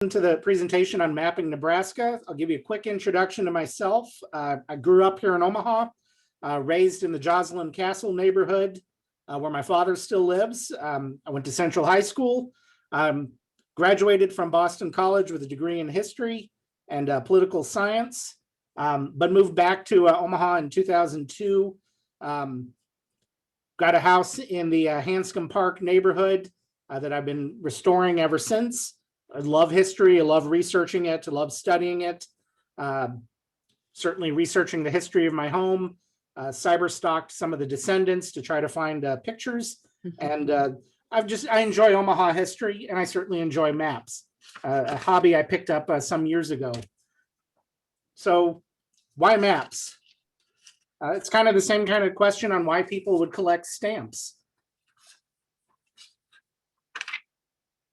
To the presentation on mapping Nebraska. I'll give you a quick introduction to myself. I grew up here in Omaha, raised in the Joslyn Castle neighborhood where my father still lives. I went to Central High School, graduated from Boston College with a degree in history and political science, but moved back to Omaha in 2002. Got a house in the Hanscom Park neighborhood that I've been restoring ever since. I love history. I love researching it. I love studying it. Certainly researching the history of my home. Cyber stalked some of the descendants to try to find pictures. And I enjoy Omaha history, and I certainly enjoy maps, a hobby I picked up some years ago. So why maps? It's kind of the same kind of question on why people would collect stamps.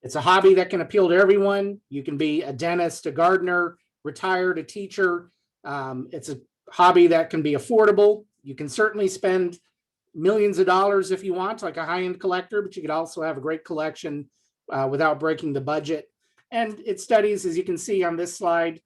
It's a hobby that can appeal to everyone. You can be a dentist, a gardener, retired, a teacher. It's a hobby that can be affordable. You can certainly spend millions of dollars if you want, like a high-end collector, but you could also have a great collection without breaking the budget. And it studies, as you can see on this slide,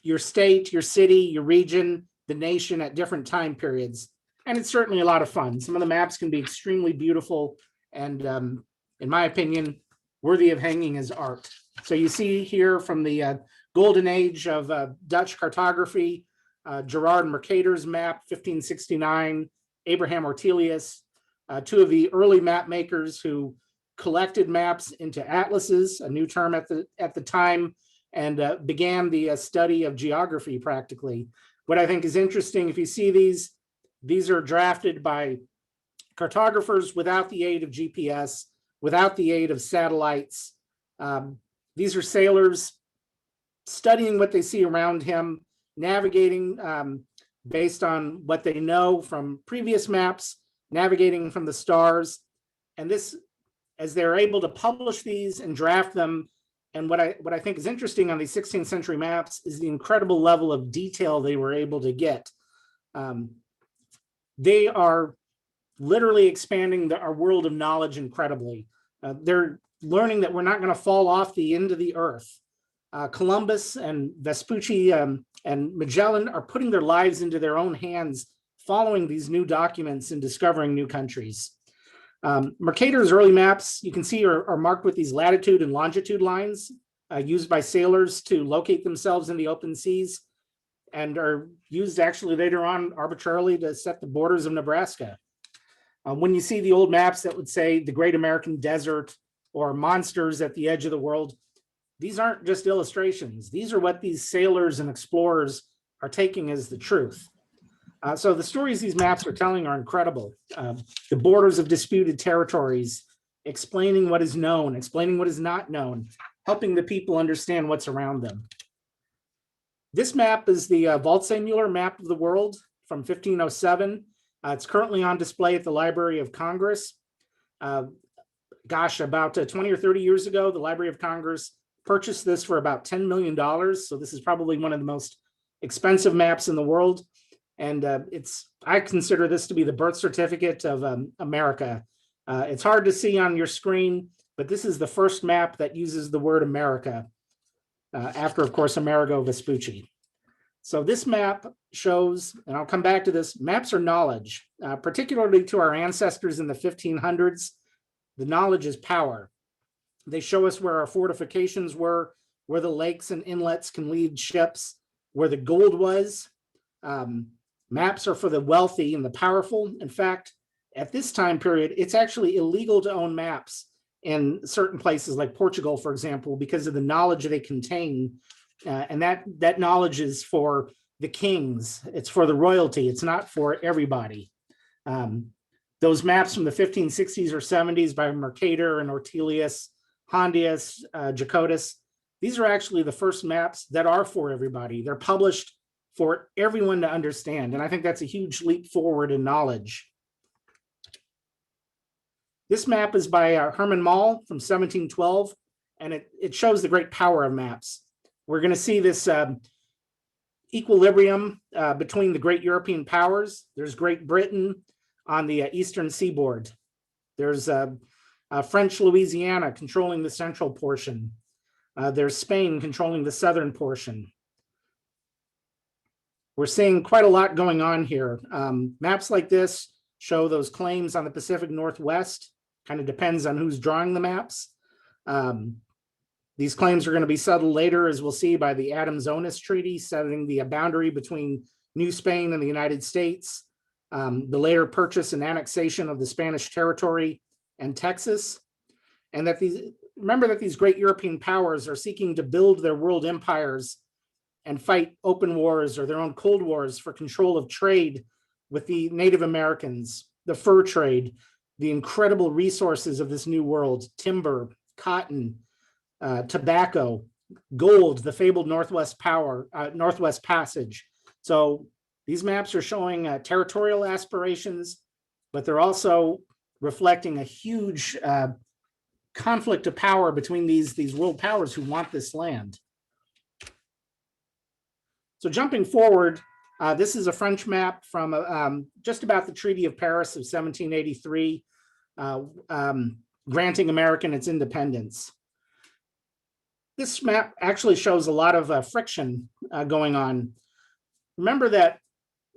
your state, your city, your region, the nation at different time periods. And it's certainly a lot of fun. Some of the maps can be extremely beautiful and in my opinion, worthy of hanging as art. So you see here from the golden age of Dutch cartography, Gerard Mercator's map, 1569, Abraham Ortelius, two of the early map makers who collected maps into atlases, a new term at the time, and began the study of geography practically. What I think is interesting, if you see these are drafted by cartographers without the aid of GPS, without the aid of satellites. These are sailors studying what they see around him, navigating based on what they know from previous maps, navigating from the stars. And this, as they're able to publish these and draft them, and what I think is interesting on these 16th century maps is the incredible level of detail they were able to get. They are literally expanding our world of knowledge incredibly. They're learning that we're not going to fall off the end of the earth. Columbus and Vespucci and Magellan are putting their lives into their own hands, following these new documents and discovering new countries. Mercator's early maps, you can see, are marked with these latitude and longitude lines used by sailors to locate themselves in the open seas, and are used actually later on arbitrarily to set the borders of Nebraska. When you see the old maps that would say the Great American Desert or monsters at the edge of the world, these aren't just illustrations. These are what these sailors and explorers are taking as the truth. So the stories these maps are telling are incredible. The borders of disputed territories, explaining what is known, explaining what is not known, helping the people understand what's around them. This map is the Waldseemüller map of the world from 1507. It's currently on display at the Library of Congress. About 20 or 30 years ago, the Library of Congress purchased this for about $10 million. So this is probably one of the most expensive maps in the world. And I consider this to be the birth certificate of America. It's hard to see on your screen, but this is the first map that uses the word America, after, of course, Amerigo Vespucci. So this map shows, and I'll come back to this, maps are knowledge, particularly to our ancestors in the 1500s. The knowledge is power. They show us where our fortifications were, where the lakes and inlets can lead ships, where the gold was. Maps are for the wealthy and the powerful. In fact, at this time period, it's actually illegal to own maps in certain places like Portugal, for example, because of the knowledge they contain. And that knowledge is for the kings. It's for the royalty. It's not for everybody. Those maps from the 1560s or 70s by Mercator and Ortelius, Hondius, Jacotus, these are actually the first maps that are for everybody. They're published for everyone to understand. And I think that's a huge leap forward in knowledge. This map is by Herman Mall from 1712, and it shows the great power of maps. We're going to see this equilibrium between the great European powers. There's Great Britain on the eastern seaboard. There's French Louisiana controlling the central portion. There's Spain controlling the southern portion. We're seeing quite a lot going on here. Maps like this show those claims on the Pacific Northwest. Kind of depends on who's drawing the maps. These claims are going to be settled later, as we'll see, by the Adams-Onis Treaty, setting the boundary between New Spain and the United States, the later purchase and annexation of the Spanish territory and Texas, and that remember that these great European powers are seeking to build their world empires and fight open wars or their own cold wars for control of trade with the Native Americans, the fur trade, the incredible resources of this new world, timber, cotton, tobacco, gold, the fabled Northwest Passage. So these maps are showing territorial aspirations, but they're also reflecting a huge conflict of power between these world powers who want this land. So jumping forward, this is a French map from just about the Treaty of Paris of 1783, granting America its independence. This map actually shows a lot of friction going on. Remember that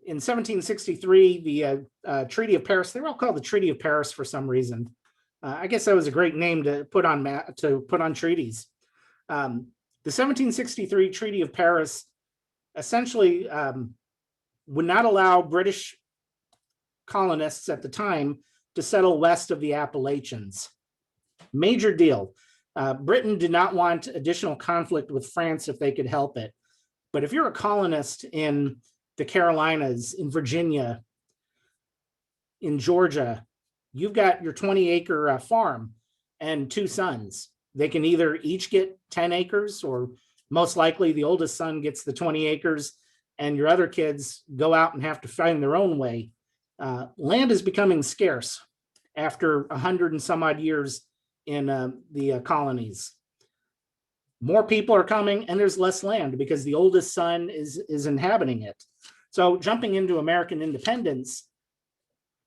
in 1763, the Treaty of Paris, they were all called the Treaty of Paris for some reason. I guess that was a great name to put on treaties. The 1763 Treaty of Paris essentially would not allow British colonists at the time to settle west of the Appalachians. Major deal. Britain did not want additional conflict with France if they could help it. But if you're a colonist in the Carolinas, in Virginia, in Georgia, you've got your 20-acre farm and two sons. They can either each get 10 acres, or most likely the oldest son gets the 20 acres and your other kids go out and have to find their own way. Land is becoming scarce after 100 and some odd years in the colonies. More people are coming and there's less land because the oldest son is inhabiting it. So jumping into American independence,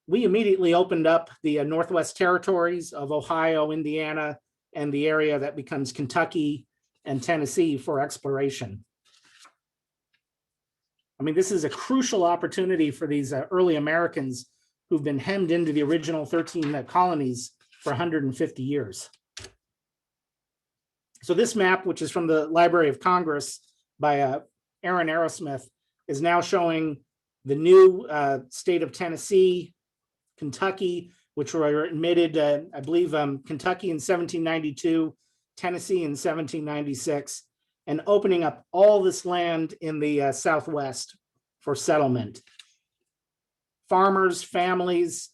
we immediately opened up the Northwest territories of Ohio, Indiana, and the area that becomes Kentucky and Tennessee for exploration. I mean, this is a crucial opportunity for these early Americans who've been hemmed into the original 13 colonies for 150 years. So this map, which is from the Library of Congress by Aaron Aerosmith, is now showing the new state of Tennessee, Kentucky, which were admitted, I believe, Kentucky in 1792, Tennessee in 1796, and opening up all this land in the Southwest for settlement. Farmers, families,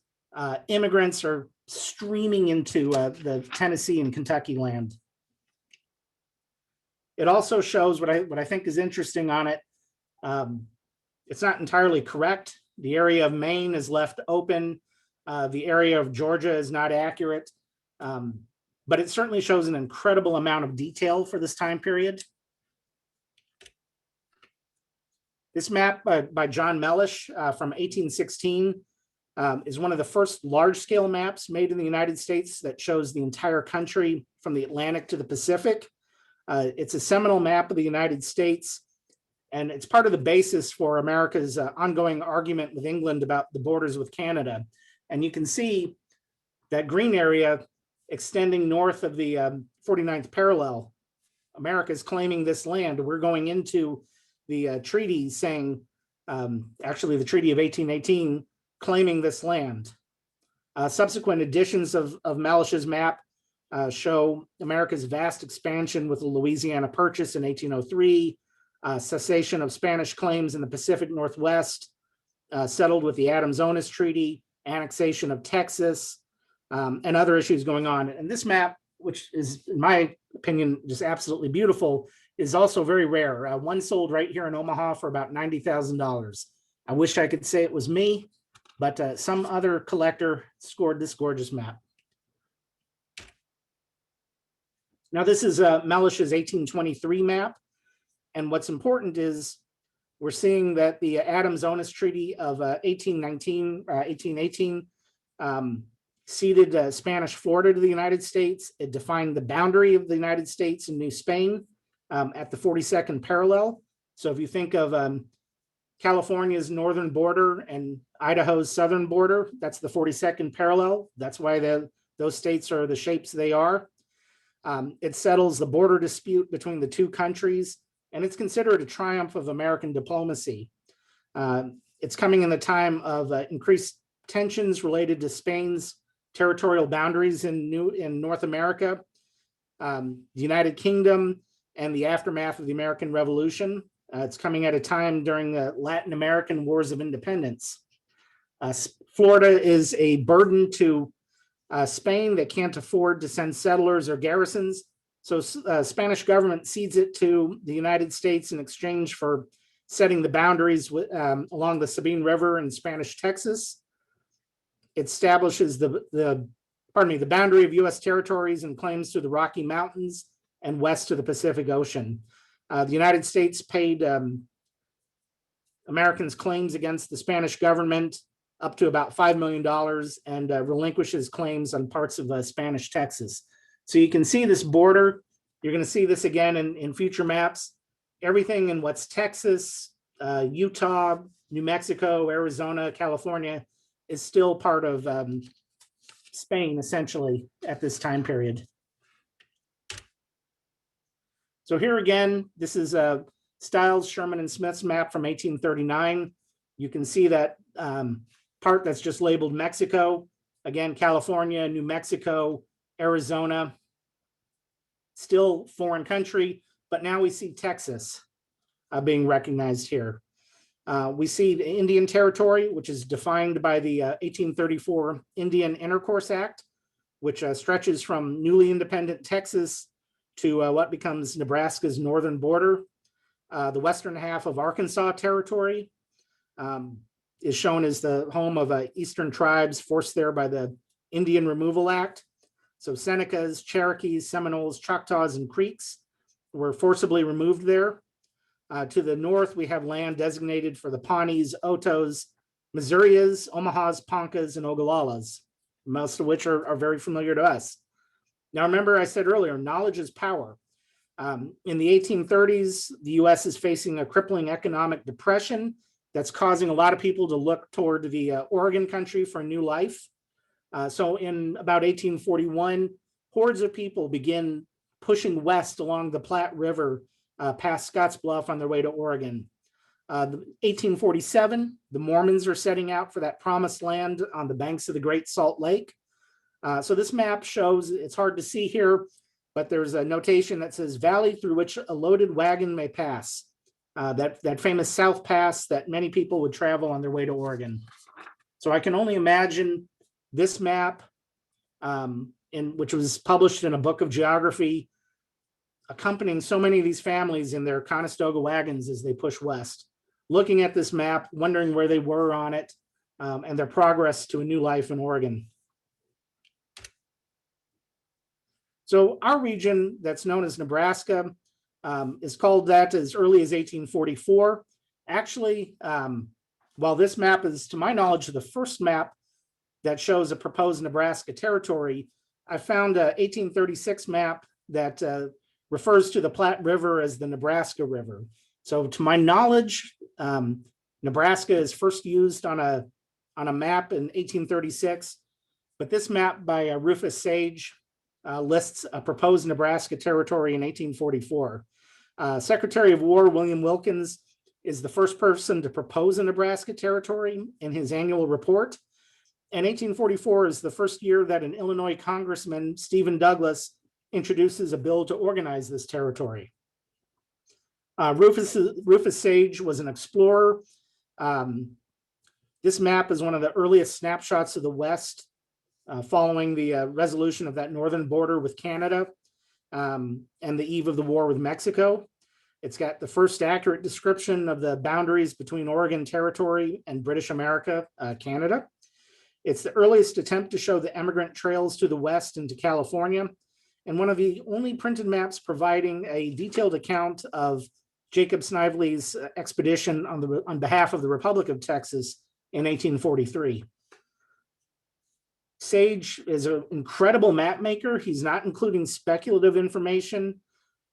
immigrants are streaming into the Tennessee and Kentucky land. It also shows what I think is interesting on it. It's not entirely correct. The area of Maine is left open. The area of Georgia is not accurate, but it certainly shows an incredible amount of detail for this time period. This map by John Mellish from 1816 is one of the first large-scale maps made in the United States that shows the entire country from the Atlantic to the Pacific. It's a seminal map of the United States, and it's part of the basis for America's ongoing argument with England about the borders with Canada. And you can see that green area extending north of the 49th parallel. America is claiming this land. We're going into the treaty saying, actually the Treaty of 1818, claiming this land. Subsequent editions of Mellish's map show America's vast expansion with the Louisiana Purchase in 1803, cessation of Spanish claims in the Pacific Northwest, settled with the Adams-Onis Treaty, annexation of Texas, and other issues going on. And this map, which is, in my opinion, just absolutely beautiful, is also very rare. One sold right here in Omaha for about $90,000. I wish I could say it was me, but some other collector scored this gorgeous map. Now, this is Mellish's 1823 map. And what's important is we're seeing that the Adams-Onis Treaty of 1818 ceded Spanish Florida to the United States. It defined the boundary of the United States and New Spain at the 42nd parallel. So if you think of California's northern border and Idaho's southern border, that's the 42nd parallel. That's why those states are the shapes they are. It settles the border dispute between the two countries, and it's considered a triumph of American diplomacy. It's coming in the time of increased tensions related to Spain's territorial boundaries in North America, the United Kingdom, and the aftermath of the American Revolution. It's coming at a time during the Latin American Wars of Independence. Florida is a burden to Spain that can't afford to send settlers or garrisons. So Spanish government cedes it to the United States in exchange for setting the boundaries along the Sabine River in Spanish Texas. It establishes the boundary of U.S. territories and claims to the Rocky Mountains and west to the Pacific Ocean. The United States paid Americans' claims against the Spanish government up to about $5 million and relinquishes claims on parts of Spanish Texas. So you can see this border. You're going to see this again in future maps. Everything in what's Texas, Utah, New Mexico, Arizona, California is still part of Spain, essentially, at this time period. So here again, this is Stiles, Sherman, and Smith's map from 1839. You can see that part that's just labeled Mexico. Again, California, New Mexico, Arizona, still foreign country, but now we see Texas being recognized here. We see the Indian Territory, which is defined by the 1834 Indian Intercourse Act, which stretches from newly independent Texas to what becomes Nebraska's northern border. The western half of Arkansas Territory is shown as the home of Eastern tribes forced there by the Indian Removal Act. So Senecas, Cherokees, Seminoles, Choctaws, and Creeks were forcibly removed there. To the north, we have land designated for the Pawnees, Otos, Missourias, Omahas, Poncas, and Ogalallas, most of which are very familiar to us. Now, remember I said earlier, knowledge is power. In the 1830s, the US is facing a crippling economic depression that's causing a lot of people to look toward the Oregon country for a new life. So in about 1841, hordes of people begin pushing west along the Platte River past Scottsbluff on their way to Oregon. 1847, the Mormons are setting out for that promised land on the banks of the Great Salt Lake. So this map shows, it's hard to see here, but there's a notation that says valley through which a loaded wagon may pass. That famous South Pass that many people would travel on their way to Oregon. So I can only imagine this map, which was published in a book of geography, accompanying so many of these families in their Conestoga wagons as they push west, looking at this map, wondering where they were on it, and their progress to a new life in Oregon. So our region that's known as Nebraska is called that as early as 1844. Actually, while this map is, to my knowledge, the first map that shows a proposed Nebraska territory, I found an 1836 map that refers to the Platte River as the Nebraska River. So to my knowledge, Nebraska is first used on a map in 1836, but this map by Rufus Sage lists a proposed Nebraska territory in 1844. Secretary of War William Wilkins is the first person to propose a Nebraska territory in his annual report. And 1844 is the first year that an Illinois congressman, Stephen Douglas, introduces a bill to organize this territory. Rufus Sage was an explorer. This map is one of the earliest snapshots of the West following the resolution of that northern border with Canada and the eve of the war with Mexico. It's got the first accurate description of the boundaries between Oregon Territory and British America, Canada. It's the earliest attempt to show the emigrant trails to the west into California, and one of the only printed maps providing a detailed account of Jacob Snively's expedition on behalf of the Republic of Texas in 1843. Sage is an incredible map maker. He's not including speculative information.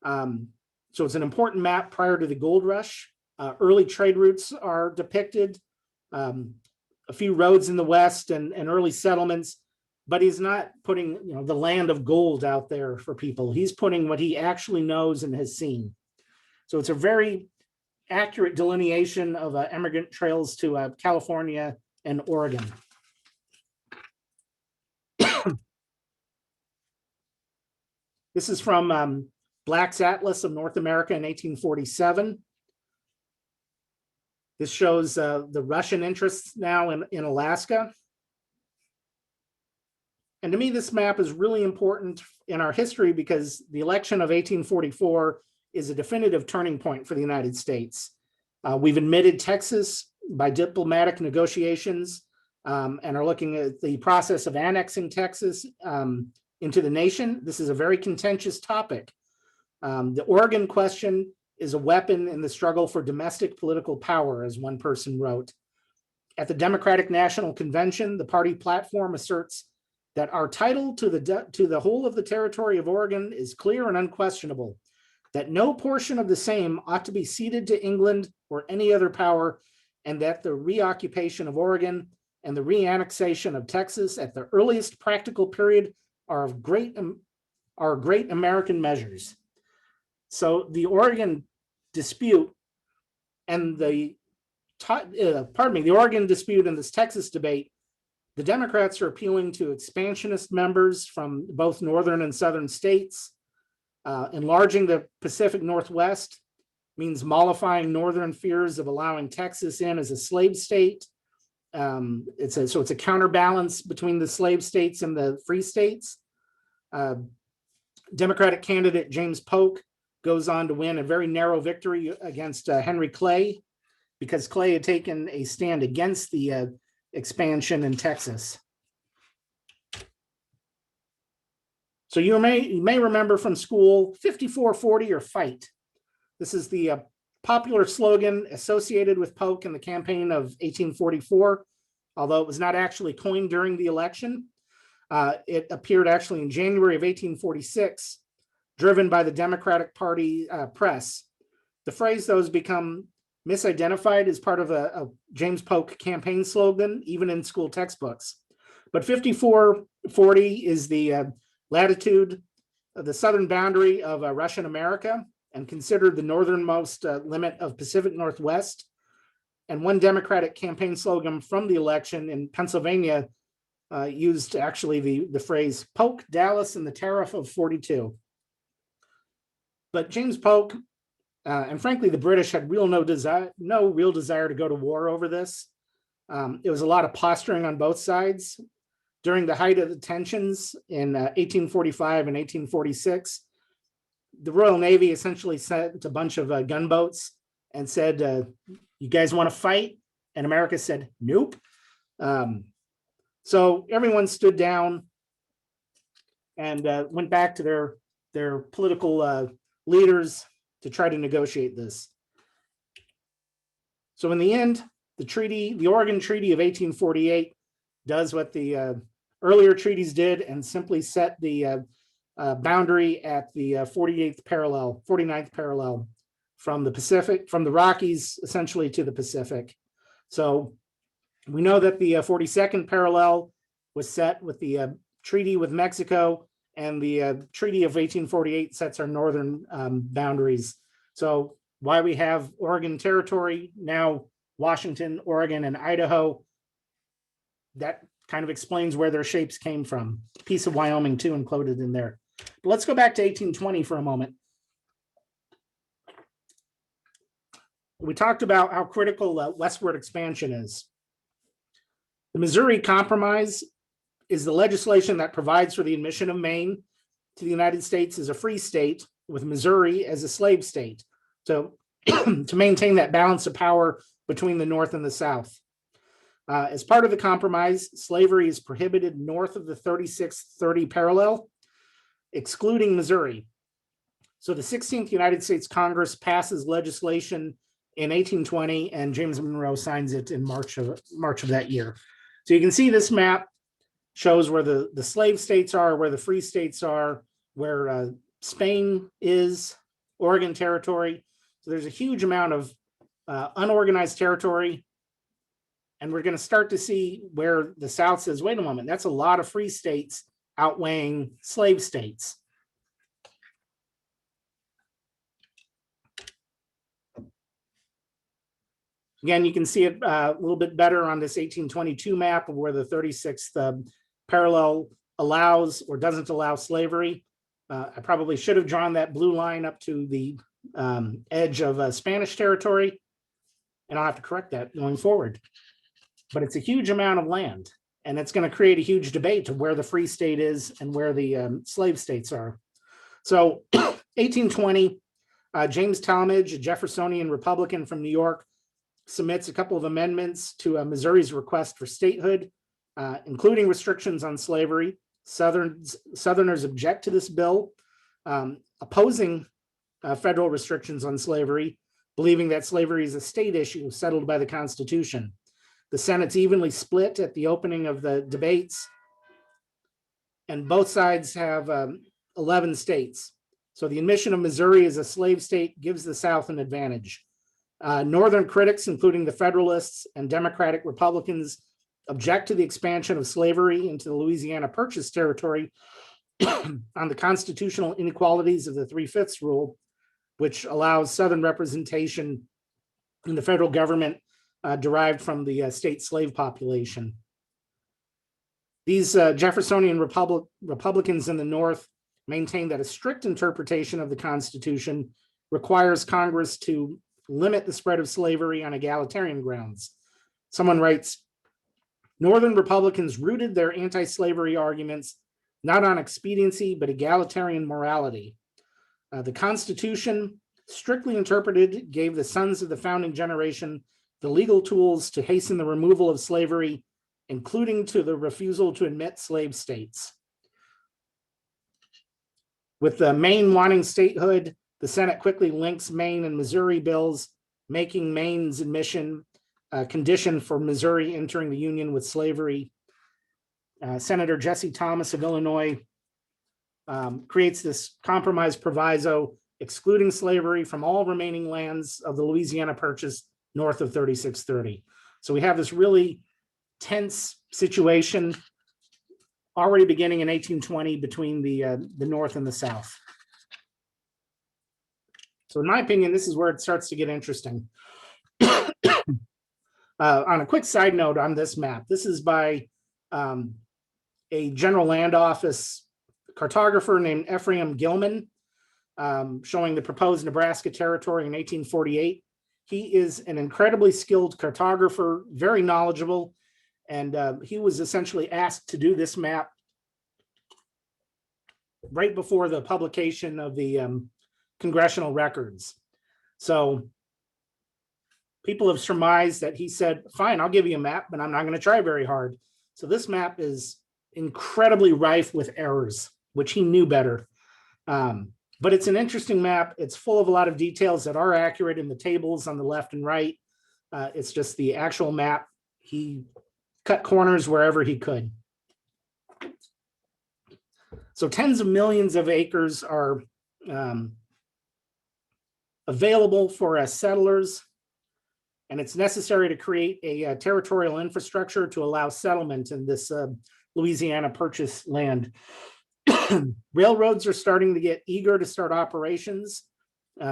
So it's an important map prior to the gold rush. Early trade routes are depicted, a few roads in the west and early settlements, but he's not putting the land of gold out there for people. He's putting what he actually knows and has seen. So it's a very accurate delineation of immigrant trails to California and Oregon. This is from Black's Atlas of North America in 1847. This shows the Russian interests now in Alaska. And to me, this map is really important in our history because the election of 1844 is a definitive turning point for the United States. We've admitted Texas by diplomatic negotiations and are looking at the process of annexing Texas into the nation. This is a very contentious topic. The Oregon question is a weapon in the struggle for domestic political power, as one person wrote. At the Democratic National Convention, the party platform asserts that our title to the whole of the territory of Oregon is clear and unquestionable, that no portion of the same ought to be ceded to England or any other power, and that the reoccupation of Oregon and the reannexation of Texas at the earliest practical period are great American measures. So the Oregon dispute and the Oregon dispute and this Texas debate, the Democrats are appealing to expansionist members from both northern and southern states. Enlarging the Pacific Northwest means mollifying northern fears of allowing Texas in as a slave state. It's a counterbalance between the slave states and the free states. Democratic candidate James Polk goes on to win a very narrow victory against Henry Clay because Clay had taken a stand against the expansion in Texas. So you may remember from school 5440 or fight. This is the popular slogan associated with Polk in the campaign of 1844, although it was not actually coined during the election. It appeared actually in January of 1846, driven by the Democratic Party press. The phrase, though, has become misidentified as part of a James Polk campaign slogan, even in school textbooks. But 5440 is the latitude, the southern boundary of Russian America, and considered the northernmost limit of Pacific Northwest. And one Democratic campaign slogan from the election in Pennsylvania used actually the phrase Polk, Dallas, and the Tariff of 42. But James Polk, and frankly, the British had no real desire to go to war over this. It was a lot of posturing on both sides. During the height of the tensions in 1845 and 1846, the Royal Navy essentially sent a bunch of gunboats and said, you guys want to fight? And America said, nope. So everyone stood down and went back to their political leaders to try to negotiate this. So in the end, the Oregon Treaty of 1848 does what the earlier treaties did and simply set the boundary at the 49th parallel from the Pacific, from the Rockies essentially to the Pacific. So we know that the 42nd parallel was set with the treaty with Mexico, and the Treaty of 1848 sets our northern boundaries. So why we have Oregon Territory, now Washington, Oregon, and Idaho, that kind of explains where their shapes came from. A piece of Wyoming too included in there. But let's go back to 1820 for a moment. We talked about how critical westward expansion is. The Missouri Compromise is the legislation that provides for the admission of Maine to the United States as a free state, with Missouri as a slave state, so to maintain that balance of power between the North and the South. As part of the compromise, slavery is prohibited north of the 3630 parallel, excluding Missouri. So the 16th United States Congress passes legislation in 1820, and James Monroe signs it in March of that year. So you can see this map shows where the slave states are, where the free states are, where Spain is, Oregon Territory. So there's a huge amount of unorganized territory. And we're going to start to see where the South says, wait a moment, that's a lot of free states outweighing slave states. Again, you can see it a little bit better on this 1822 map of where the 36th parallel allows or doesn't allow slavery. I probably should have drawn that blue line up to the edge of Spanish territory, and I'll have to correct that going forward. But it's a huge amount of land, and it's going to create a huge debate of where the free state is and where the slave states are. So 1820, James Talmadge, a Jeffersonian Republican from New York, submits a couple of amendments to Missouri's request for statehood, including restrictions on slavery. Southerners object to this bill, opposing federal restrictions on slavery, believing that slavery is a state issue settled by the Constitution. The Senate's evenly split at the opening of the debates, and both sides have 11 states. So the admission of Missouri as a slave state gives the South an advantage. Northern critics, including the Federalists and Democratic Republicans, object to the expansion of slavery into the Louisiana Purchase territory on the constitutional inequalities of the 3/5 rule, which allows Southern representation in the federal government derived from the state slave population. These Jeffersonian Republicans in the North maintain that a strict interpretation of the Constitution requires Congress to limit the spread of slavery on egalitarian grounds. Someone writes, Northern Republicans rooted their anti-slavery arguments not on expediency, but egalitarian morality. The Constitution, strictly interpreted, gave the sons of the founding generation the legal tools to hasten the removal of slavery, including to the refusal to admit slave states. With Maine wanting statehood, the Senate quickly links Maine and Missouri bills, making Maine's admission a condition for Missouri entering the Union with slavery. Senator Jesse Thomas of Illinois creates this compromise proviso excluding slavery from all remaining lands of the Louisiana Purchase north of 3630. So we have this really tense situation already beginning in 1820 between the North and the South. So in my opinion, this is where it starts to get interesting. On a quick side note on this map, this is by a General Land Office cartographer named Ephraim Gilman, showing the proposed Nebraska territory in 1848. He is an incredibly skilled cartographer, very knowledgeable, and he was essentially asked to do this map right before the publication of the congressional records. So people have surmised that he said, fine, I'll give you a map, but I'm not going to try very hard. So this map is incredibly rife with errors, which he knew better. But it's an interesting map. It's full of a lot of details that are accurate in the tables on the left and right. It's just the actual map. He cut corners wherever he could. So tens of millions of acres are available for settlers, and it's necessary to create a territorial infrastructure to allow settlement in this Louisiana Purchase land. Railroads are starting to get eager to start operations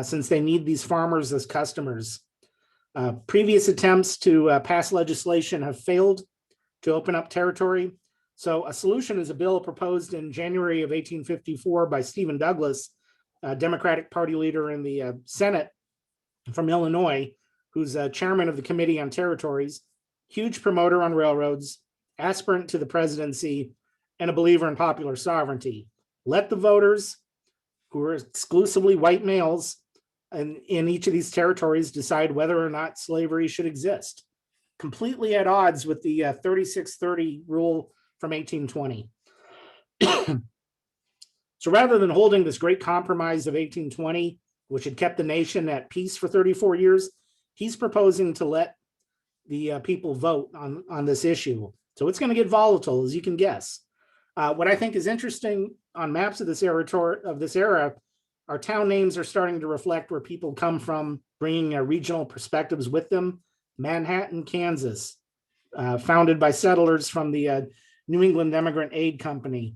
since they need these farmers as customers. Previous attempts to pass legislation have failed to open up territory. So a solution is a bill proposed in January of 1854 by Stephen Douglas, a Democratic Party leader in the Senate from Illinois, who's chairman of the Committee on Territories, huge promoter on railroads, aspirant to the presidency, and a believer in popular sovereignty. Let the voters, who are exclusively white males, in each of these territories decide whether or not slavery should exist. Completely at odds with the 3630 rule from 1820. So rather than holding this great compromise of 1820, which had kept the nation at peace for 34 years, he's proposing to let the people vote on this issue So it's going to get volatile, as you can guess. What I think is interesting on maps of this era, our town names are starting to reflect where people come from, bringing regional perspectives with them. Manhattan, Kansas, founded by settlers from the New England Immigrant Aid Company.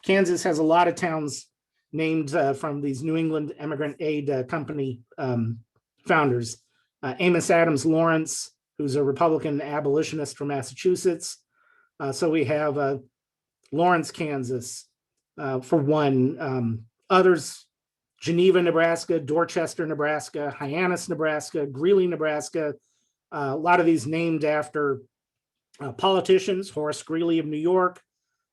Kansas has a lot of towns named from these New England Immigrant Aid Company founders. Amos Adams Lawrence, who's a Republican abolitionist from Massachusetts. So we have Lawrence, Kansas, for one. Others, Geneva, Nebraska, Dorchester, Nebraska, Hyannis, Nebraska, Greeley, Nebraska. A lot of these named after politicians, Horace Greeley of New York,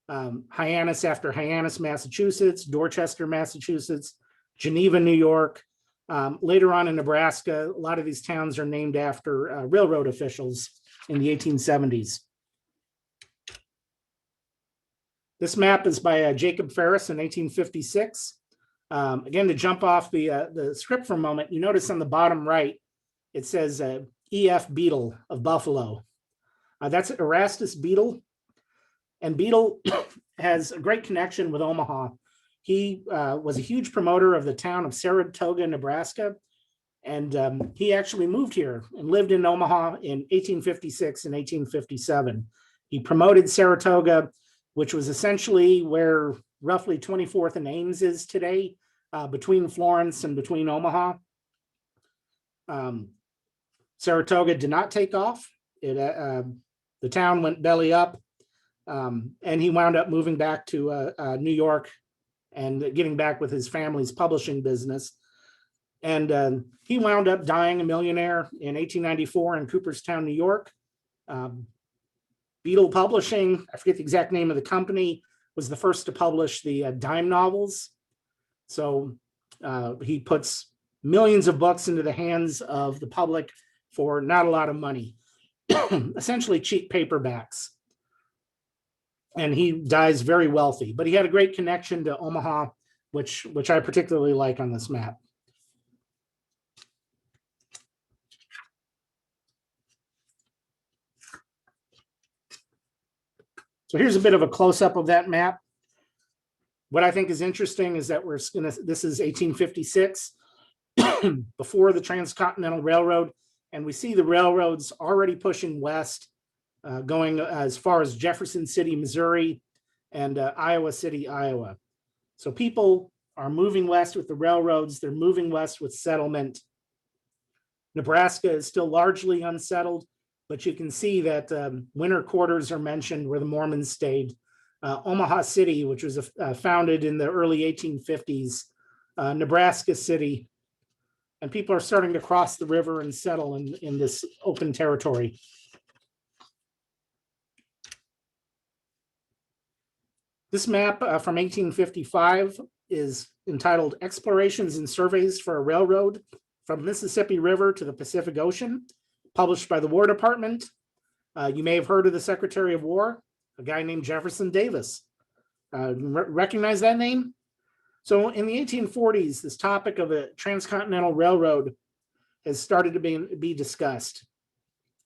Hyannis after Hyannis, Massachusetts, Dorchester, Massachusetts, Geneva, New York. Later on in Nebraska, a lot of these towns are named after railroad officials in the 1870s. This map is by Jacob Ferris in 1856. Again, to jump off the script for a moment, you notice on the bottom right, it says E.F. Beadle of Buffalo. That's Erastus Beadle. And Beadle has a great connection with Omaha. He was a huge promoter of the town of Saratoga, Nebraska. And he actually moved here and lived in Omaha in 1856 and 1857. He promoted Saratoga, which was essentially where roughly 24th and Ames is today, between Florence and between Omaha. Saratoga did not take off. The town went belly up, and he wound up moving back to New York and getting back with his family's publishing business. And he wound up dying a millionaire in 1894 in Cooperstown, New York. Beadle Publishing, I forget the exact name of the company, was the first to publish the dime novels. So he puts millions of books into the hands of the public for not a lot of money, essentially cheap paperbacks. And he dies very wealthy, but he had a great connection to Omaha, which I particularly like on this map. So here's a bit of a close-up of that map. What I think is interesting is that this is 1856, before the Transcontinental Railroad, and we see the railroads already pushing west, going as far as Jefferson City, Missouri, and Iowa City, Iowa. So people are moving west with the railroads. They're moving west with settlement. Nebraska is still largely unsettled, but you can see that winter quarters are mentioned where the Mormons stayed. Omaha City, which was founded in the early 1850s, Nebraska City, and people are starting to cross the river and settle in this open territory. This map from 1855 is entitled Explorations and Surveys for a Railroad from Mississippi River to the Pacific Ocean, published by the War Department. You may have heard of the Secretary of War, a guy named Jefferson Davis. Recognize that name? So in the 1840s, this topic of a transcontinental railroad has started to be discussed.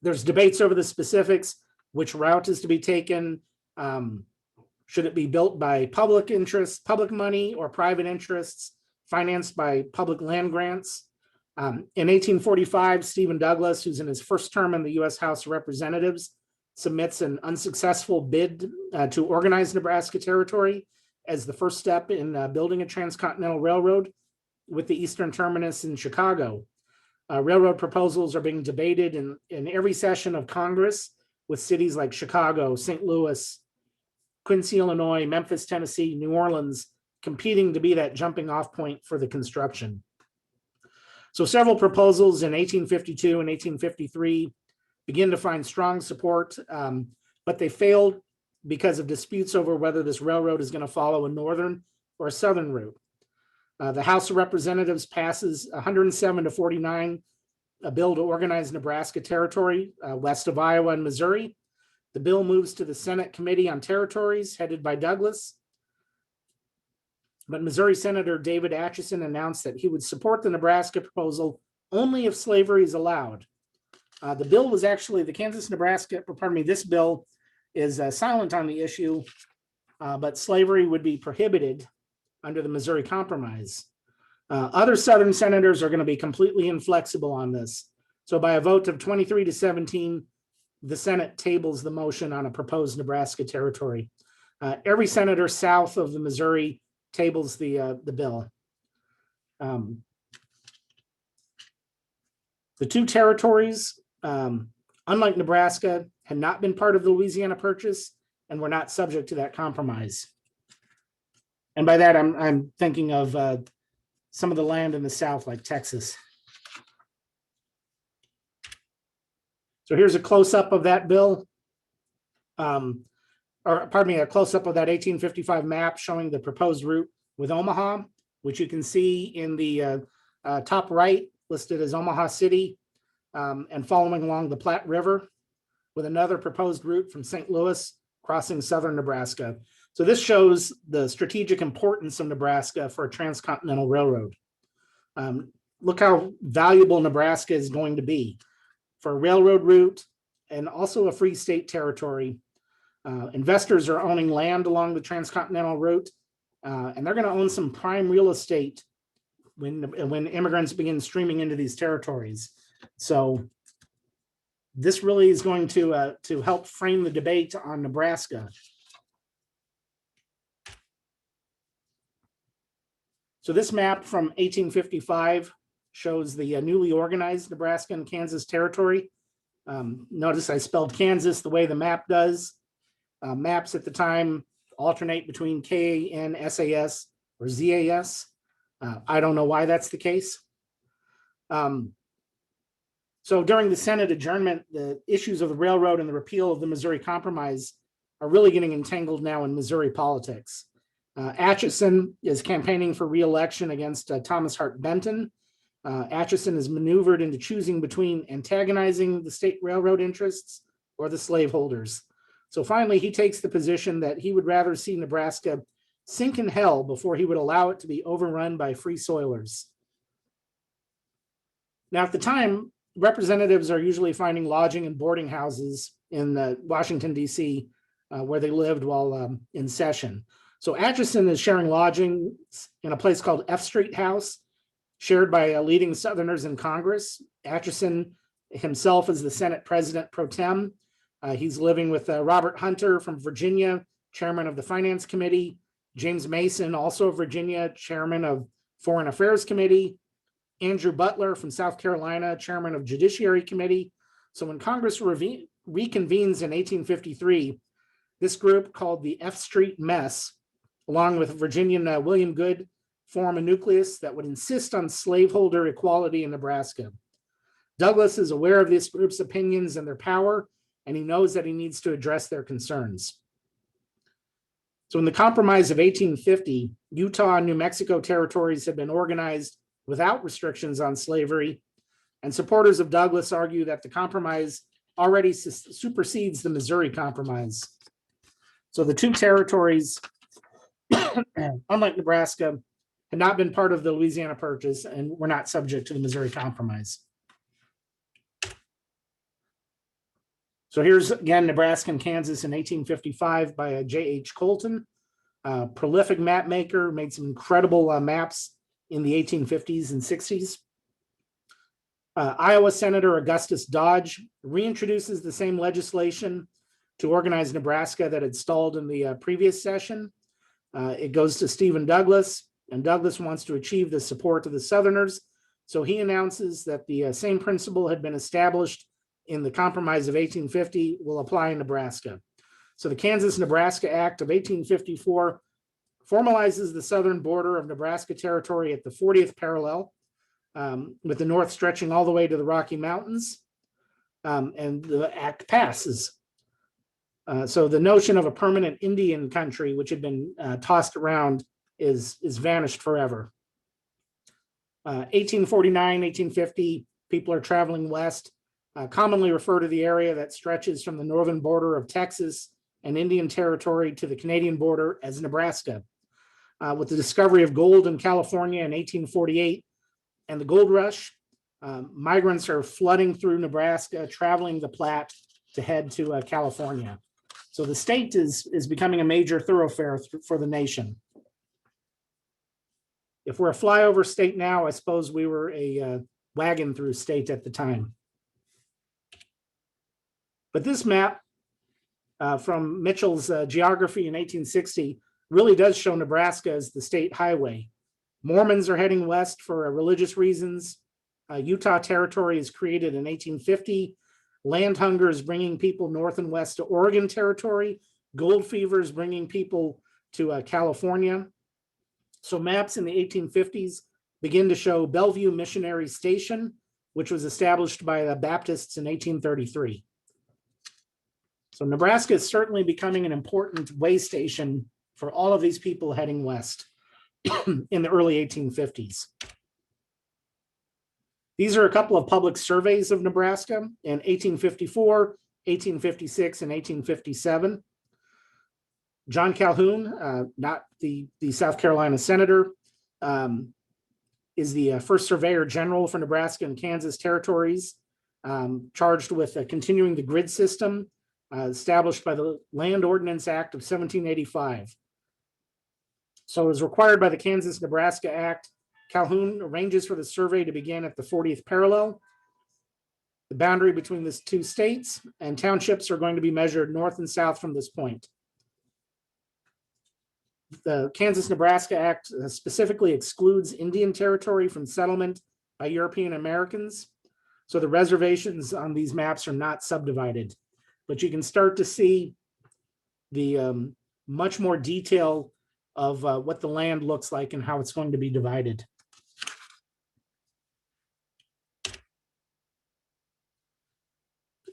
There's debates over the specifics, which route is to be taken. Should it be built by public interest, public money, or private interests, financed by public land grants? In 1845, Stephen Douglas, who's in his first term in the U.S. House of Representatives, submits an unsuccessful bid to organize Nebraska Territory as the first step in building a transcontinental railroad with the eastern terminus in Chicago. Railroad proposals are being debated in every session of Congress, with cities like Chicago, St. Louis, Quincy, Illinois, Memphis, Tennessee, New Orleans competing to be that jumping off point for the construction. So several proposals in 1852 and 1853 begin to find strong support, but they failed because of disputes over whether this railroad is going to follow a northern or a southern route. The House of Representatives passes 107-49, a bill to organize Nebraska Territory west of Iowa and Missouri. The bill moves to the Senate Committee on Territories, headed by Douglas. But Missouri Senator David Atchison announced that he would support the Nebraska proposal only if slavery is allowed. The bill was actually the this bill is silent on the issue, but slavery would be prohibited under the Missouri Compromise. Other Southern senators are going to be completely inflexible on this. So by a vote of 23-17, the Senate tables the motion on a proposed Nebraska territory. Every senator south of the Missouri tables the bill. The two territories, unlike Nebraska, had not been part of the Louisiana Purchase and were not subject to that compromise. And by that, I'm thinking of some of the land in the South, like Texas. So here's a close-up of that bill, a close-up of that 1855 map showing the proposed route with Omaha, which you can see in the top right, listed as Omaha City, and following along the Platte River, with another proposed route from St. Louis crossing southern Nebraska. So this shows the strategic importance of Nebraska for a transcontinental railroad. Look how valuable Nebraska is going to be for a railroad route and also a free state territory. Investors are owning land along the transcontinental route, and they're going to own some prime real estate when immigrants begin streaming into these territories. So this really is going to help frame the debate on Nebraska. So this map from 1855 shows the newly organized Nebraska and Kansas territory. Notice I spelled Kansas the way the map does. Maps at the time alternate between KANSAS or ZAS. I don't know why that's the case. So during the Senate adjournment, the issues of the railroad and the repeal of the Missouri Compromise are really getting entangled now in Missouri politics. Atchison is campaigning for re-election against Thomas Hart Benton. Atchison is maneuvered into choosing between antagonizing the state railroad interests or the slaveholders. So finally, he takes the position that he would rather see Nebraska sink in hell before he would allow it to be overrun by free soilers. Now, at the time, representatives are usually finding lodging and boarding houses in Washington, D.C., where they lived while in session. So Atchison is sharing lodging in a place called F Street House, shared by leading Southerners in Congress. Atchison himself is the Senate President pro tem. He's living with Robert Hunter from Virginia, chairman of the Finance Committee, James Mason, also of Virginia, chairman of Foreign Affairs Committee, Andrew Butler from South Carolina, chairman of Judiciary Committee. So when Congress reconvenes in 1853, this group called the F Street Mess, along with Virginian William Goode, form a nucleus that would insist on slaveholder equality in Nebraska. Douglas is aware of this group's opinions and their power, and he knows that he needs to address their concerns. So in the Compromise of 1850, Utah and New Mexico territories had been organized without restrictions on slavery, and supporters of Douglas argue that the compromise already supersedes the Missouri Compromise. So the two territories, unlike Nebraska, had not been part of the Louisiana Purchase and were not subject to the Missouri Compromise. So here's again Nebraska and Kansas in 1855 by J.H. Colton, prolific map maker, made some incredible maps in the 1850s and 60s. Iowa Senator Augustus Dodge reintroduces the same legislation to organize Nebraska that had stalled in the previous session. It goes to Stephen Douglas, and Douglas wants to achieve the support of the Southerners. So he announces that the same principle had been established in the Compromise of 1850 will apply in Nebraska. So the Kansas-Nebraska Act of 1854 formalizes the southern border of Nebraska territory at the 40th parallel, with the north stretching all the way to the Rocky Mountains, and the act passes. So the notion of a permanent Indian country, which had been tossed around, is vanished forever. 1849, 1850, people are traveling west, commonly refer to the area that stretches from the northern border of Texas and Indian Territory to the Canadian border as Nebraska. With the discovery of gold in California in 1848 and the gold rush, Migrants are flooding through Nebraska, traveling the Platte to head to California. So the state is becoming a major thoroughfare for the nation. If we're a flyover state now, I suppose we were a wagon through state at the time. But this map from Mitchell's Geography in 1860 really does show Nebraska as the state highway. Mormons are heading west for religious reasons. Utah Territory is created in 1850. Land hunger is bringing people north and west to Oregon Territory. Gold fever is bringing people to California. So maps in the 1850s begin to show Bellevue Missionary Station, which was established by the Baptists in 1833. So Nebraska is certainly becoming an important way station for all of these people heading west in the early 1850s. These are a couple of public surveys of Nebraska in 1854, 1856, and 1857. John Calhoun, not the South Carolina senator, is the first surveyor general for Nebraska and Kansas territories, charged with continuing the grid system established by the Land Ordinance Act of 1785. So as required by the Kansas-Nebraska Act, Calhoun arranges for the survey to begin at the 40th parallel. The boundary between the two states and townships are going to be measured north and south from this point. The Kansas-Nebraska Act specifically excludes Indian territory from settlement by European Americans. So the reservations on these maps are not subdivided, but you can start to see the much more detail of what the land looks like and how it's going to be divided.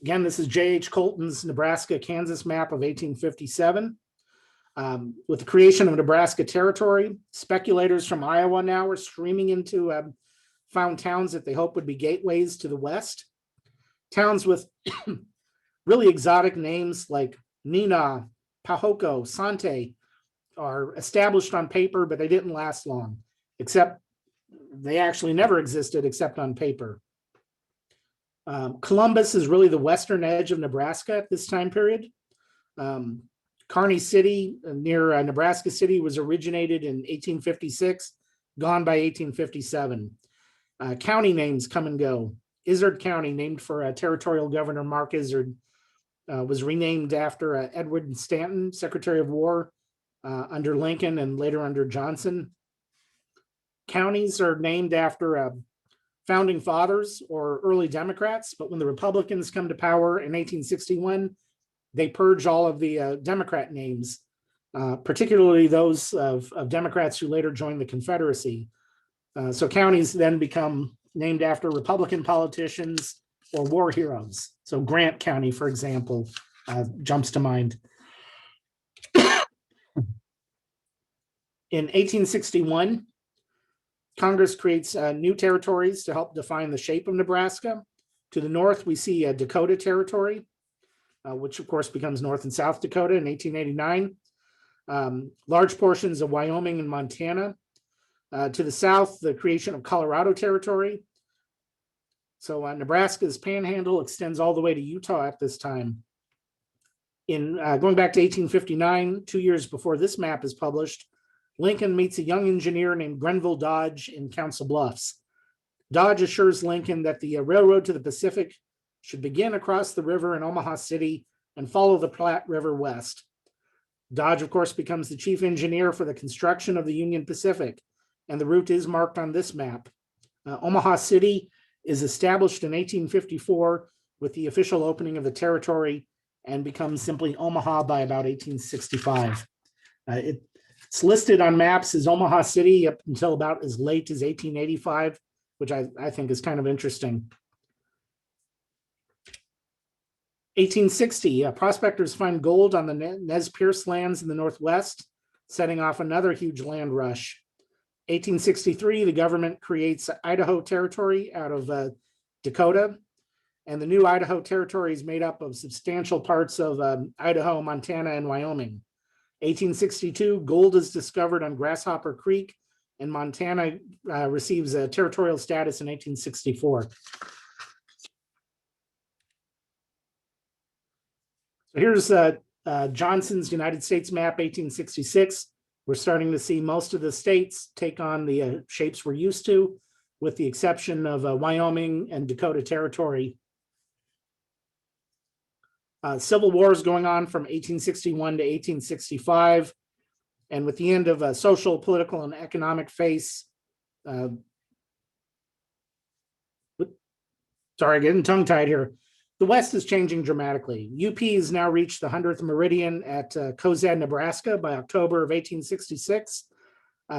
Again, this is J.H. Colton's Nebraska-Kansas map of 1857. With the creation of Nebraska Territory, speculators from Iowa now are streaming into found towns that they hope would be gateways to the west. Towns with really exotic names like Neenah, Pahoko, Sante are established on paper, but they didn't last long, except they actually never existed except on paper. Columbus is really the western edge of Nebraska at this time period. Kearney City near Nebraska City was originated in 1856, gone by 1857. County names come and go. Izard County, named for territorial governor Mark Izard, was renamed after Edward Stanton, Secretary of War under Lincoln and later under Johnson. Counties are named after founding fathers or early Democrats, but when the Republicans come to power in 1861, they purge all of the Democrat names, particularly those of Democrats who later joined the Confederacy. So counties then become named after Republican politicians or war heroes. So Grant County, for example, jumps to mind. In 1861, Congress creates new territories to help define the shape of Nebraska. To the north, we see Dakota Territory, which of course becomes North and South Dakota in 1889. Large portions of Wyoming and Montana. To the south, the creation of Colorado Territory. So Nebraska's panhandle extends all the way to Utah at this time. In going back to 1859, 2 years before this map is published, Lincoln meets a young engineer named Grenville Dodge in Council Bluffs. Dodge assures Lincoln that the railroad to the Pacific should begin across the river in Omaha City and follow the Platte River west. Dodge, of course, becomes the chief engineer for the construction of the Union Pacific, and the route is marked on this map. Omaha City is established in 1854 with the official opening of the territory and becomes simply Omaha by about 1865. It's listed on maps as Omaha City up until about as late as 1885, which I think is kind of interesting. 1860, prospectors find gold on the Nez Perce lands in the Northwest, setting off another huge land rush. 1863, the government creates Idaho Territory out of Dakota, and the new Idaho Territory is made up of substantial parts of Idaho, Montana, and Wyoming. 1862, gold is discovered on Grasshopper Creek and Montana receives a territorial status in 1864. So here's Johnson's United States map, 1866. We're starting to see most of the states take on the shapes we're used to, with the exception of Wyoming and Dakota Territory. Civil wars going on from 1861 to 1865. And with the end of a social, political, and economic phase, sorry, getting tongue-tied here. The West is changing dramatically. UP has now reached the 100th meridian at Cozad, Nebraska by October of 1866.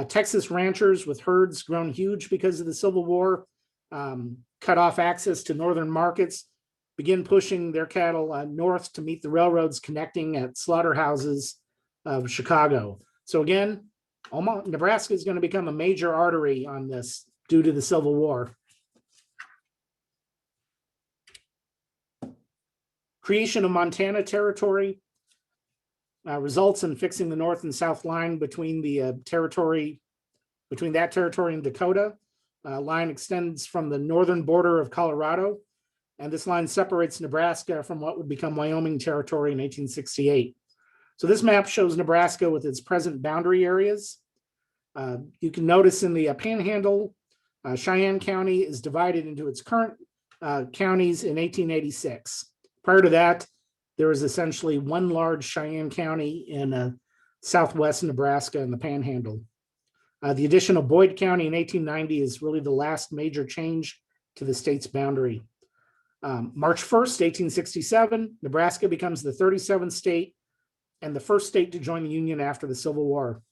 Texas ranchers with herds grown huge because of the Civil War, cut off access to northern markets, begin pushing their cattle north to meet the railroads connecting at slaughterhouses of Chicago. So again, Nebraska is going to become a major artery on this due to the Civil War. Creation of Montana Territory results in fixing the north and south line between the territory, between that territory and Dakota. Line extends from the northern border of Colorado, and this line separates Nebraska from what would become Wyoming Territory in 1868. So this map shows Nebraska with its present boundary areas. You can notice in the Panhandle, Cheyenne County is divided into its current counties in 1886. Prior to that, there was essentially one large Cheyenne County in southwest Nebraska in the Panhandle. The addition of Boyd County in 1890 is really the last major change to the state's boundary. March 1st, 1867, Nebraska becomes the 37th state and the first state to join the Union after the Civil War.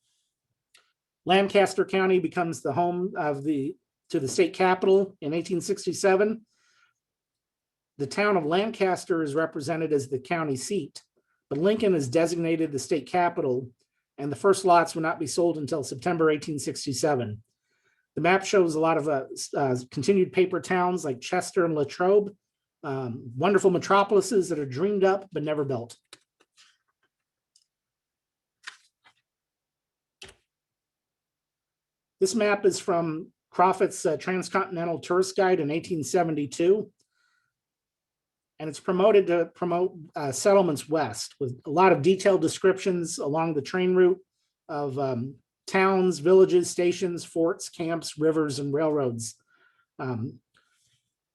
Lancaster County becomes the home of the state capital in 1867. The town of Lancaster is represented as the county seat, but Lincoln is designated the state capital, and the first lots will not be sold until September 1867. The map shows a lot of continued paper towns like Chester and Latrobe, wonderful metropolises that are dreamed up but never built. This map is from Crofett's Transcontinental Tourist Guide in 1872. And it's promoted to promote settlements west with a lot of detailed descriptions along the train route of towns, villages, stations, forts, camps, rivers, and railroads. The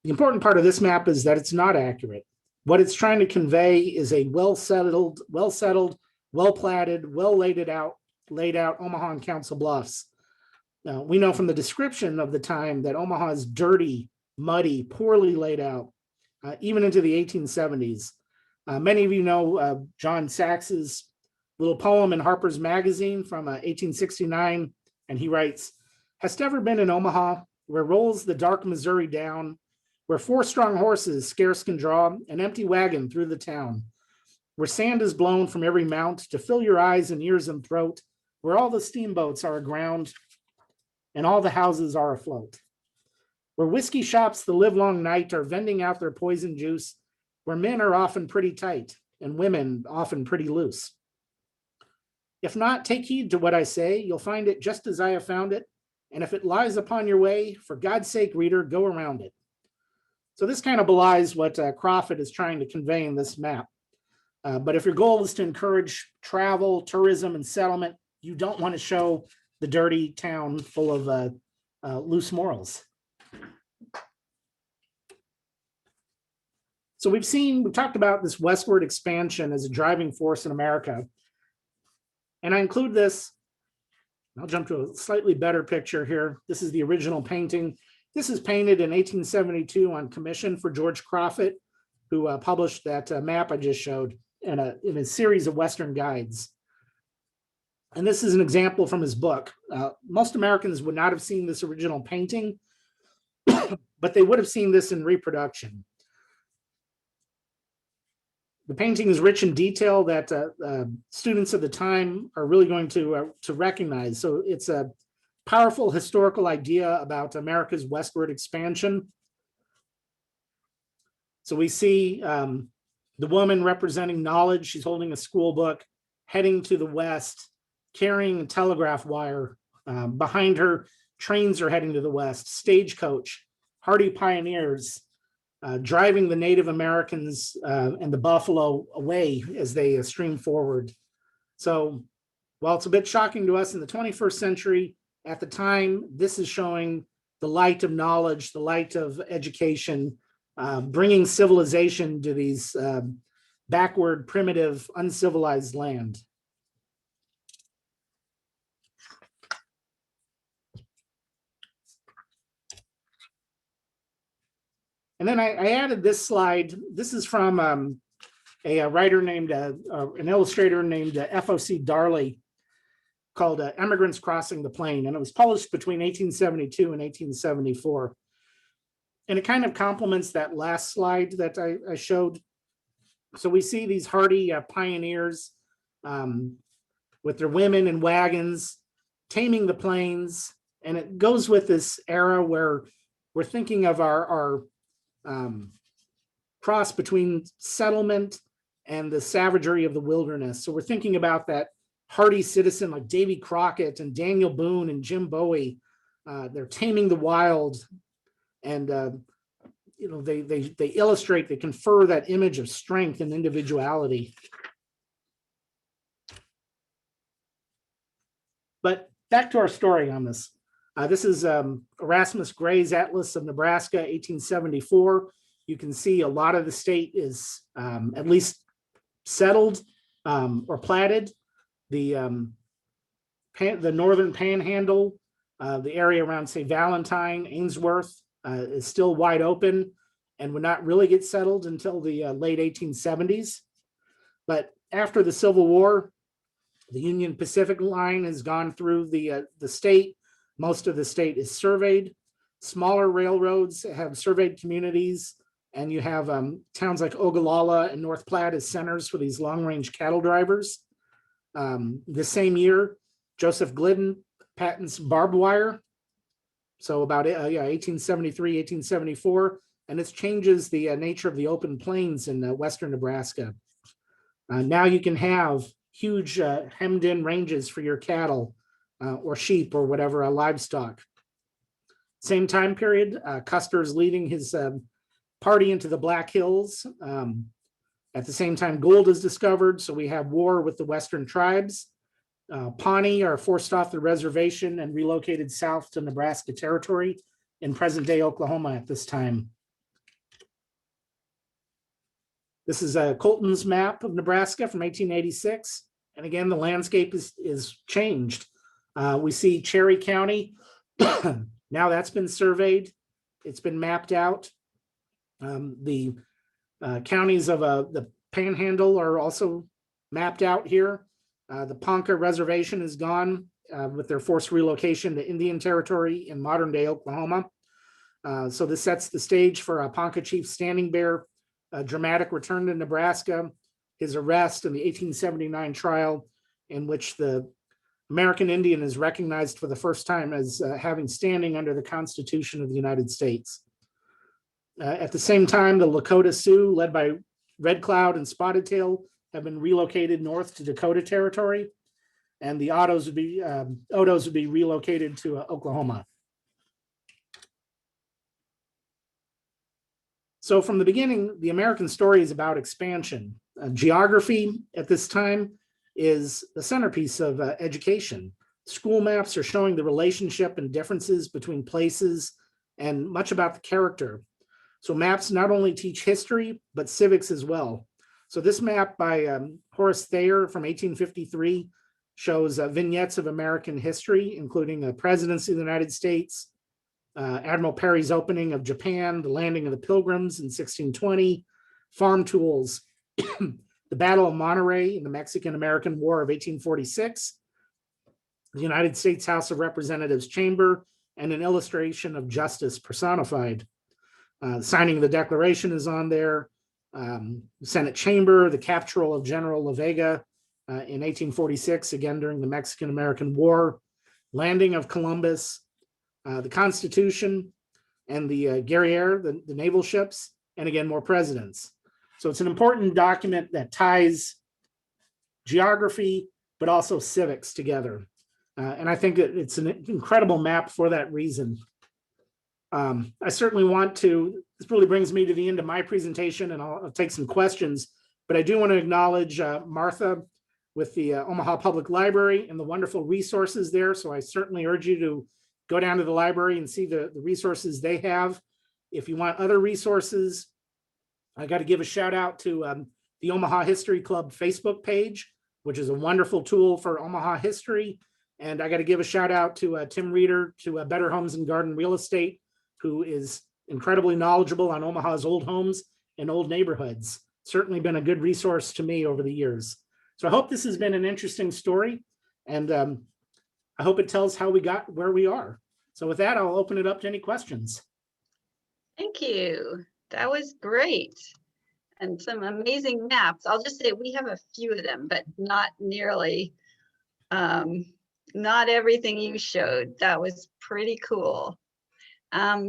important part of this map is that it's not accurate. What it's trying to convey is a well-settled, well-platted, well-laid out Omaha and Council Bluffs. Now, we know from the description of the time that Omaha is dirty, muddy, poorly laid out, even into the 1870s. Many of you know John Saxe's little poem in Harper's Magazine from 1869, and he writes, "Hast ever been in Omaha, where rolls the dark Missouri down, where 4 strong horses scarce can draw an empty wagon through the town, where sand is blown from every mount to fill your eyes and ears and throat, where all the steamboats are aground and all the houses are afloat, where whiskey shops the livelong night are vending out their poison juice, where men are often pretty tight and women often pretty loose. If not, take heed to what I say. You'll find it just as I have found it. And if it lies upon your way, for God's sake, reader, go around it." So this kind of belies what Crofett is trying to convey in this map. But if your goal is to encourage travel, tourism, and settlement, you don't want to show the dirty town full of loose morals. So we've talked about this westward expansion as a driving force in America. And I include this, I'll jump to a slightly better picture here. This is the original painting. This is painted in 1872 on commission for George Crofett, who published that map I just showed in a series of Western guides. And this is an example from his book. Most Americans would not have seen this original painting, but they would have seen this in reproduction. The painting is rich in detail that students of the time are really going to recognize. So it's a powerful historical idea about America's westward expansion. So we see the woman representing knowledge. She's holding a school book, heading to the west, carrying a telegraph wire Behind her, trains are heading to the west, stagecoach, hardy pioneers driving the Native Americans and the buffalo away as they stream forward. So while it's a bit shocking to us in the 21st century, at the time, this is showing the light of knowledge, the light of education, bringing civilization to these backward, primitive, uncivilized land. And then I added this slide. This is from a writer named, an illustrator named F.O.C. Darley, called Emigrants Crossing the Plain. And it was published between 1872 and 1874. And it kind of complements that last slide that I showed. So we see these hardy pioneers with their women and wagons taming the plains. And it goes with this era where we're thinking of our cross between settlement and the savagery of the wilderness. So we're thinking about that hardy citizen like Davy Crockett and Daniel Boone and Jim Bowie. They're taming the wild, and they illustrate, they confer that image of strength and individuality. But back to our story on this. This is Erasmus Gray's Atlas of Nebraska, 1874. You can see a lot of the state is at least settled or platted. The northern panhandle, the area around, say, Valentine, Ainsworth, is still wide open and would not really get settled until the late 1870s. But after the Civil War, the Union Pacific line has gone through the state. Most of the state is surveyed. Smaller railroads have surveyed communities, and you have towns like Ogallala and North Platte as centers for these long-range cattle drivers. The same year, Joseph Glidden patents barbed wire. So about 1873, 1874, and this changes the nature of the open plains in western Nebraska. Now you can have huge hemmed-in ranges for your cattle or sheep or whatever livestock. Same time period, Custer's leading his party into the Black Hills. At the same time, gold is discovered, so we have war with the Western tribes. Pawnee are forced off the reservation and relocated south to Nebraska Territory in present-day Oklahoma at this time. This is Colton's map of Nebraska from 1886. And again, the landscape is changed. We see Cherry County. Now that's been surveyed. It's been mapped out. The counties of the Panhandle are also mapped out here. The Ponca Reservation is gone with their forced relocation to Indian Territory in modern-day Oklahoma. So this sets the stage for Ponca Chief Standing Bear, a dramatic return to Nebraska, his arrest, and the 1879 trial in which the American Indian is recognized for the first time as having standing under the Constitution of the United States. At the same time, the Lakota Sioux, led by Red Cloud and Spotted Tail, have been relocated north to Dakota Territory, and the Odos would be relocated to Oklahoma. So from the beginning, the American story is about expansion. Geography at this time is the centerpiece of education. School maps are showing the relationship and differences between places and much about the character. So maps not only teach history, but civics as well. So this map by Horace Thayer from 1853 shows vignettes of American history, including the presidency of the United States, Admiral Perry's opening of Japan, the landing of the Pilgrims in 1620, farm tools, the Battle of Monterey in the Mexican-American War of 1846, the United States House of Representatives chamber, and an illustration of justice personified. Signing of the Declaration is on there. Senate chamber, the capture of General La Vega in 1846, again during the Mexican-American War, landing of Columbus, the Constitution, and the Guerriere, the naval ships, and again, more presidents. So it's an important document that ties geography, but also civics together. And I think it's an incredible map for that reason. I certainly want to, this really brings me to the end of my presentation, and I'll take some questions, but I do want to acknowledge Martha with the Omaha Public Library and the wonderful resources there. So I certainly urge you to go down to the library and see the resources they have. If you want other resources, I got to give a shout out to the Omaha History Club Facebook page, which is a wonderful tool for Omaha history. And I got to give a shout out to Tim Reeder, to Better Homes and Garden Real Estate, who is incredibly knowledgeable on Omaha's old homes and old neighborhoods. Certainly been a good resource to me over the years. So I hope this has been an interesting story, and I hope it tells how we got where we are. So with that, I'll open it up to any questions. Thank you. That was great. And some amazing maps. I'll just say we have a few of them, but not nearly, not everything you showed. That was pretty cool.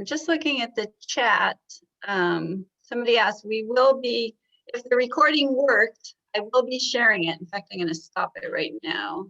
Just looking at the chat, somebody asked, we will be, if the recording worked, I will be sharing it. In fact, I'm going to stop it right now.